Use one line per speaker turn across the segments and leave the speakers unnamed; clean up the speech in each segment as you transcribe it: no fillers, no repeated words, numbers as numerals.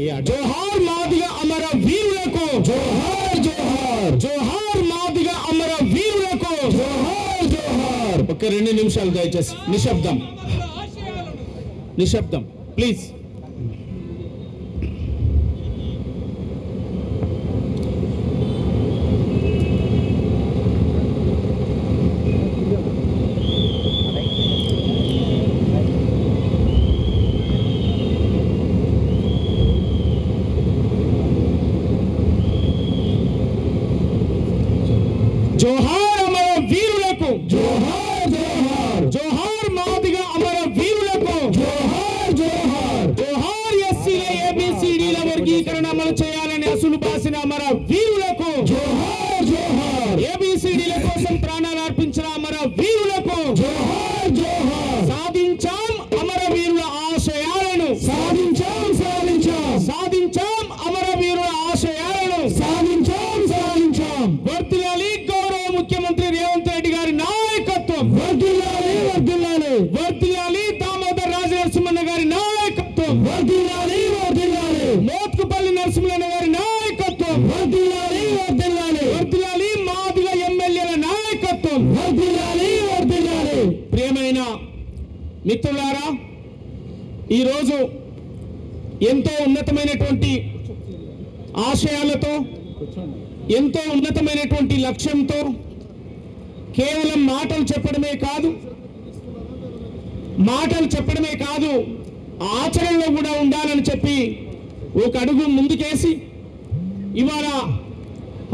జోహార్ మాదిగ అమర వీరులకు,
జోహార్ జోహార్,
జోహార్ మాదిగ అమర వీరులకు,
జోహార్ జోహార్.
ఒక 2 నిమిషాలు దయచేసి నిశ్శబ్దం, నిశ్శబ్దం ప్లీజ్. జోహార్ అమర వీరులకు,
జోహార్ జోహార్,
జోహార్ మాదిగ అమర వీరులకు,
జోహార్ జోహార్,
జోహార్ ఎస్సీల ఏబిసిడీల వర్గీకరణ అమలు చేయాలని అసలు బాసిన అమర వీరులకు,
జోహార్ జోహార్,
ఏబిసిడీల కోసం ప్రాణాలు అర్పించిన అమర వీరులకు,
జోహార్ జోహార్.
సాధించాం అమర వీరుల ఆశయాలను,
సాధించాం సాధించాం,
సాధించాం అమర వీరుల ఆశయాలను,
సాధించాం సాధించాం.
వర్ధిల్లాలి గౌరవ ముఖ్యమంత్రి రేవంత్ రెడ్డి గారి నాయకత్వం,
వర్ధిల్లాలి వర్ధిల్లాలి,
వర్ధిల్లాలి దామోదర్ రాజనరసింహన్న గారి నాయకత్వం,
వర్ధిల్లాలి వర్ధిల్లాలి,
మోత్కుపల్లి నరసింహన్న గారి నాయకత్వం,
వర్ధిల్లాలి వర్ధిల్లాలి,
వర్ధిల్లాలి మాదిగ ఎమ్మెల్యేల నాయకత్వం.
వర్ధిల్లాలి వర్ధిల్లాలి.
ప్రియమైన మిత్రులారా, ఈరోజు ఎంతో ఉన్నతమైనటువంటి ఆశయాలతో, ఎంతో ఉన్నతమైనటువంటి లక్ష్యంతో కేవలం మాటలు చెప్పడమే కాదు ఆచరణలో కూడా ఉండాలని చెప్పి ఒక అడుగు ముందుకేసి ఇవాళ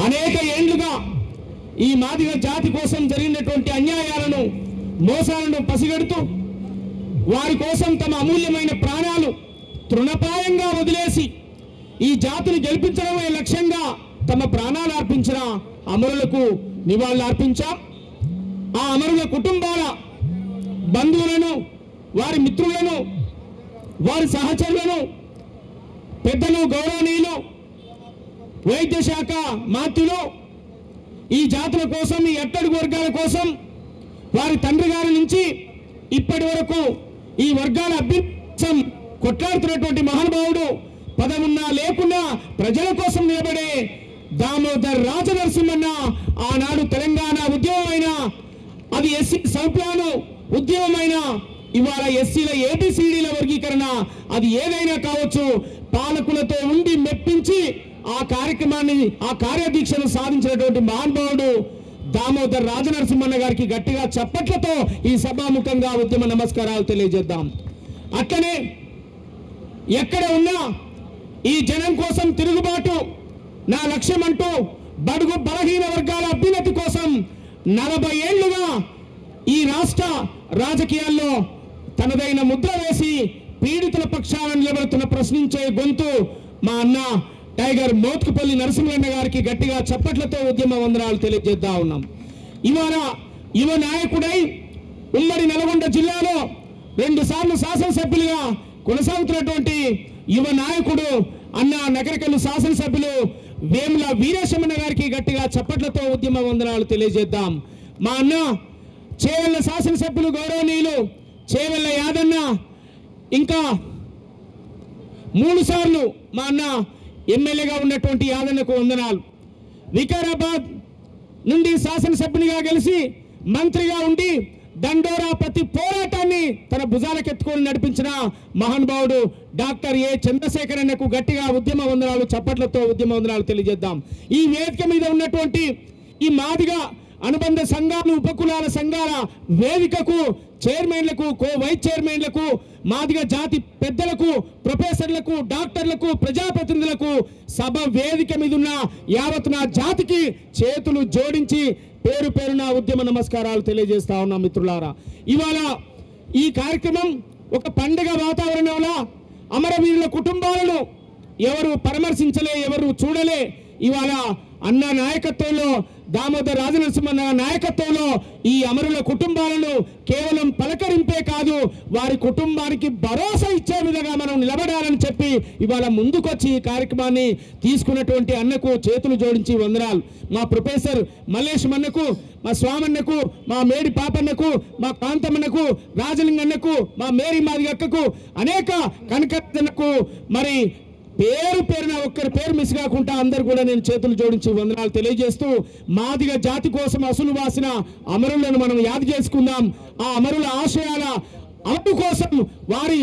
అనేక ఏండ్లుగా ఈ మాదిగ జాతి కోసం జరిగినటువంటి అన్యాయాలను, మోసాలను పసిగడుతూ వారి కోసం తమ అమూల్యమైన ప్రాణాలు తృణప్రాయంగా వదిలేసి ఈ జాతిని గెలిపించడమే లక్ష్యంగా తమ ప్రాణాలు అర్పించిన అమరులకు నివాళులు అర్పించాం. ఆ అమరుల కుటుంబాల బంధువులను, వారి మిత్రులను, వారి సహచరులను, పెద్దలు, గౌరవనీయులు, వైద్య శాఖ మంత్రులు ఈ జాతుల కోసం, ఈ అట్టడుగు వర్గాల కోసం వారి తండ్రి గారి నుంచి ఇప్పటి వరకు ఈ వర్గాల అభ్యున్నతి కోసం కొట్లాడుతున్నటువంటి మహానుభావుడు, పదవున్నా లేకున్నా ప్రజల కోసం నిలబడే దామోదర్ రాజనరసింహన్న ఆనాడు తెలంగాణ ఉద్యమమైన, అది ఎస్సీ సౌప్లాను ఉద్యమమైన, ఇవాళ ఎస్సీల ఏబిసిడీల వర్గీకరణ, అది ఏదైనా కావచ్చు, పాలకులతో ఉండి మెప్పించి ఆ కార్యక్రమాన్ని, ఆ కార్యదీక్షను సాధించినటువంటి మహానుభావుడు దామోదర్ రాజనరసింహన్న గారికి గట్టిగా చప్పట్లతో ఈ సభాముఖంగా ఉద్యమ నమస్కారాలు తెలియజేద్దాం. అట్లనే ఎక్కడ ఉన్నా ఈ జనం కోసం తిరుగుబాటు నా లక్ష్యం అంటూ బడుగు బలహీన వర్గాల అభ్యున్నతి కోసం 40 ఏళ్లుగా ఈ రాష్ట్ర రాజకీయాల్లో తనదైన ముద్ర వేసి పీడితుల పక్షాన నిలబడుతున్న ప్రశ్నించే గొంతు మా అన్న టైగర్ మోత్కుపల్లి నరసింహన్న గారికి గట్టిగా చప్పట్లతో ఉద్యమ వందనాలు తెలియజేద్దా ఉన్నాం. ఇవాళ యువ నాయకుడై ఉమ్మడి నల్గొండ జిల్లాలో 2 సార్లు శాసనసభ్యులుగా కొనసాగుతున్నటువంటి యువ నాయకుడు అన్న నగరకల్లు శాసనసభ్యులు వేముల వీరేశమన్న గారికి గట్టిగా చప్పట్లతో ఉద్యమ వందనాలు తెలియజేద్దాం. మా అన్న చేవెళ్ళ శాసనసభ్యులు గౌరవనీయులు చేవెళ్ళ యాదన్న, ఇంకా 3 సార్లు మా అన్న ఎమ్మెల్యేగా ఉన్నటువంటి యాదన్నకు వందనాలు. వికారాబాద్ నుండి శాసనసభ్యునిగా గెలిచి మంత్రిగా ఉండి దండోరా ప్రతి పోరాటాన్ని తన భుజాలకెత్తుకొని నడిపించిన మహానుభావుడు డాక్టర్ ఏ చంద్రశేఖర్ అన్నకు గట్టిగా ఉద్యమ వందనాలు, చప్పట్లతో ఉద్యమ వందనాలు తెలియజేద్దాం. ఈ వేదిక మీద ఉన్నటువంటి ఈ మాదిగ అనుబంధ సంఘాలు, ఉపకులాల సంఘాల వేదికకు చైర్మన్లకు, వైస్ చైర్మన్లకు, మాదిగ జాతి పెద్దలకు, ప్రొఫెసర్లకు, డాక్టర్లకు, ప్రజాప్రతినిధులకు, సభ వేదిక మీద ఉన్న యావత్ నా జాతికి చేతులు జోడించి పేరు పేరున ఉద్యమ నమస్కారాలు తెలియజేస్తా ఉన్నా. మిత్రులారా, ఇవాళ ఈ కార్యక్రమం ఒక పండుగ వాతావరణంలో అమరవీరుల కుటుంబాలను ఎవరు పరామర్శించలే, ఎవరు చూడలే. ఇవాళ అన్న నాయకత్వంలో, దామోదర్ రాజనరసింహన్న నాయకత్వంలో ఈ అమరుల కుటుంబాలను కేవలం పలకరింపే కాదు, వారి కుటుంబానికి భరోసా ఇచ్చే విధంగా మనం నిలబడాలని చెప్పి ఇవాళ ముందుకొచ్చి ఈ కార్యక్రమాన్ని తీసుకున్నటువంటి అన్నకు చేతులు జోడించి వందనాలు. మా ప్రొఫెసర్ మల్లేష్ అన్నకు, మా స్వామన్నకు, మా మేడి పాపన్నకు, మా కాంతమ్మన్నకు, రాజలింగన్నకు, మా మేరీ మాదిగక్కకు, అనేక కనకన్నకు, మరి పేరు పేరున ఒక్కరి పేరు మిస్ కాకుండా అందరు కూడా నేను చేతులు జోడించి వందనాలు తెలియజేస్తూ మాదిగ జాతి కోసం అసలు వాసిన అమరులను మనం యాది చేసుకుందాం. ఆ అమరుల ఆశయాల అమలు కోసం, వారి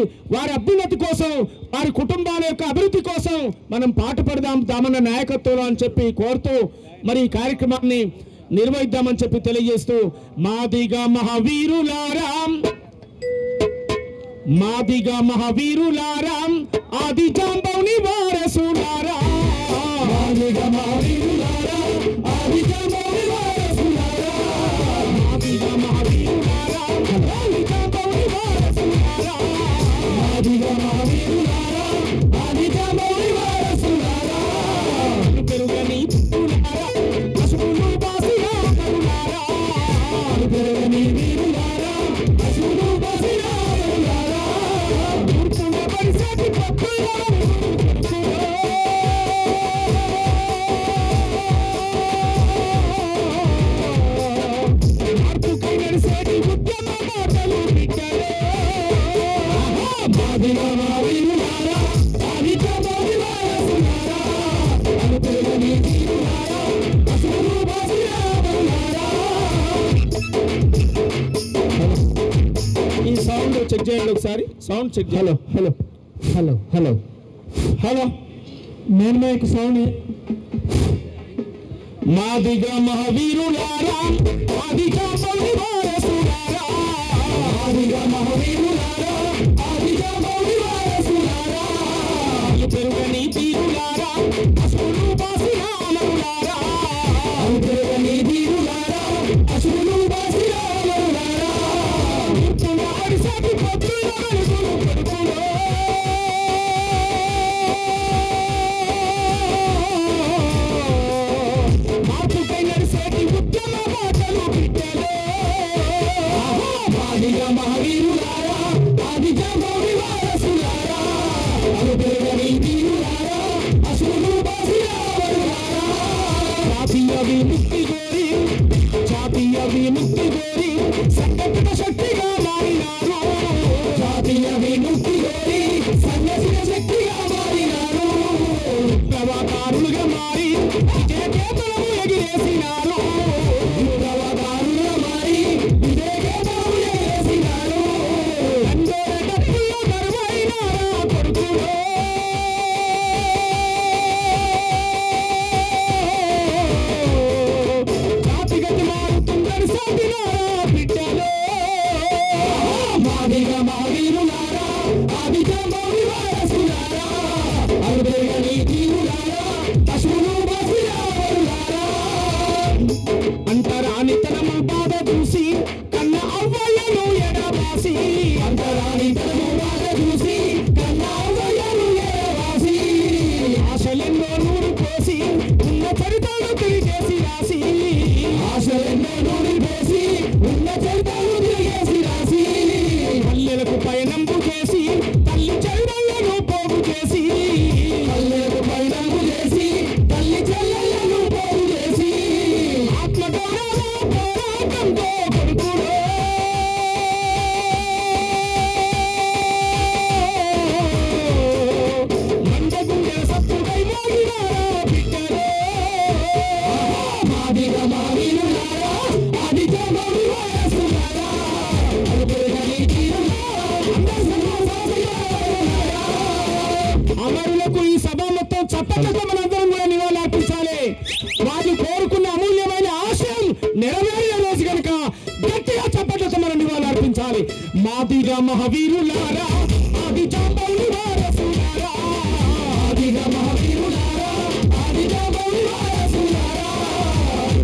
అభ్యున్నతి కోసం, వారి కుటుంబాల యొక్క అభివృద్ధి కోసం మనం పాటుపడదాం దామన్న నాయకత్వంలో అని చెప్పి కోరుతూ మరి ఈ కార్యక్రమాన్ని నిర్వహిద్దామని చెప్పి తెలియజేస్తూ మాదిగ మహావీరులారా ఆది జాంబవుని వారసులారా, మాదిగ మహావీరులారా ఆది జాంబవుని వారసులారా, మాదిగ మహావీరులారా ఆది జాంబవుని వారసులారా, మాదిగ మహావీరులారా ఆది జాంబవుని వారసులారా, పెరుగని పుట్టులారా పశువులు బాసిన కరులారా, పెరుగని వీరులారా పశువులు బాసిన ఈ సౌండ్ చెక్ చేయండి ఒకసారి. సౌండ్ చెక్ చేయండి. హలో హలో హలో హలో నేను మీకు సౌండ్. మాదిగ మహావీరులారా ఆది జాంబవుని వారసులారా, మాదిగ మహావీరులారా ఆది జాంబవుని వారసులారా, పెరుగని తీరులారా పశువులు బాసిన అమరులారా, పెరుగని తీరులారా పశువులు బాసిన అమరులారా, అడిసాటి పొద్దుల వెలుగులు పెడుతులో మార్పుకై నడిసేటి ఉద్యమ బాటలు బిడ్డలో, మాదిగ మహావీరులారా ఆది జాంబవుని వారసులారా, పెరుగని తీరులారా పశువులు బాసిన అమరులారా, జాతీయ విముక్తి గోరి సంఘటిత శక్తిగా మారినారు, జాతీయ విముక్తి గోరి సంఘటిత శక్తిగా మారినారు, విప్లవకారులుగా మారి విజయకేతనము ఎగిరేసినారు, విప్లవకారులుగా మారి విజయకేతనము ఎగిరేసినారు, తండ్రి డప్పుల్లో కరువైనారా కొడుకులో, జాతిగతి మారుతుందని సాటినారా బిడ్డలో, మాదిగ మహావీరులారా ఆది జాంబవుని వారసులారా, పెరుగని తీరులారా పశువులు బాసిన అమరులారా, అంతరానితనము బాధ చూసి కన్న అవ్వయ్యను ఎడబాసి, అంతరానితనము బాధ చూసి కన్న అవ్వయ్యను ఎడబాసి, ఆశలెన్నో నూరు పోసి ఉన్న చరితాలు తిరిగేసి రాసి, ఆశలెన్నో నూరు పోసి ఉన్న చరితాలు తిరిగేసి రాసి, పల్లెలకు పయనంపు చేసి తల్లి చెల్లెళ్ళను పోగు చేసి, పల్లెలకు పయనంపు చేసి తల్లి చెల్లెళ్ళను పోగు చేసి, ఆత్మగౌరవ పోరాటంతో కొడుకులో మందగుండెల సత్తుకై మోగినారా బిడ్డలో, మాదిగ మహావీరులారా ఆది జాంబవుని వారసులారా, పెరుగని అమరులకు ఈ సభ మొత్తం చప్పట్లతో మనందరం కూడా నివాళులు అర్పించాలి. వాళ్ళు కోరుకున్న అమూల్యమైన ఆశయం నెరవేరిన రోజు కనుక గట్టిగా చప్పట్లతో మనం నివాళులు అర్పించాలి. మాదిగ మహావీరులారా ఆది జాంబవుని వారసులారా, మాదిగ మహావీరులారా ఆది జాంబవుని వారసులారా,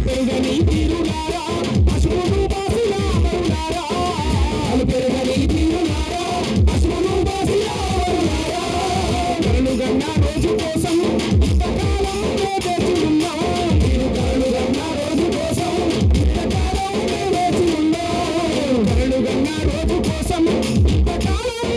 పెరుగని తీరులారా పశువులు బాసిన అమరులారా, పెరుగని తీరులారా పశువులు బాసిన అమరులారా, కరులుగన్న రోజు కోసం ఇంతకాలం వేచి ఉన్నాం, మీరు కరులుగన్న రోజు కోసం ఇంతకాలం వేచి ఉన్నాం, కరులుగన్న రోజు కోసం ఇంతకాలం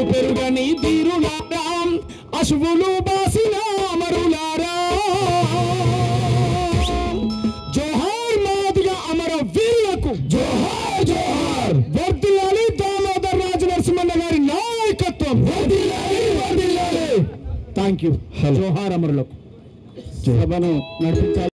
అడ్డు పెరుగని తీరులారా అశువులు బాసిన అమరులారా జోహార్ మాదిగ అమర వీరులకు
జోహార్ జోహార్.
వర్ధిల్లాలి దామోదర్ రాజు నరసింహన్న గారి నాయకత్వం.
వర్ధిల్లాలి వర్ధిల్లాలి.
Thank you. జోహార్ అమరులకు. సభను నడిపించాలి.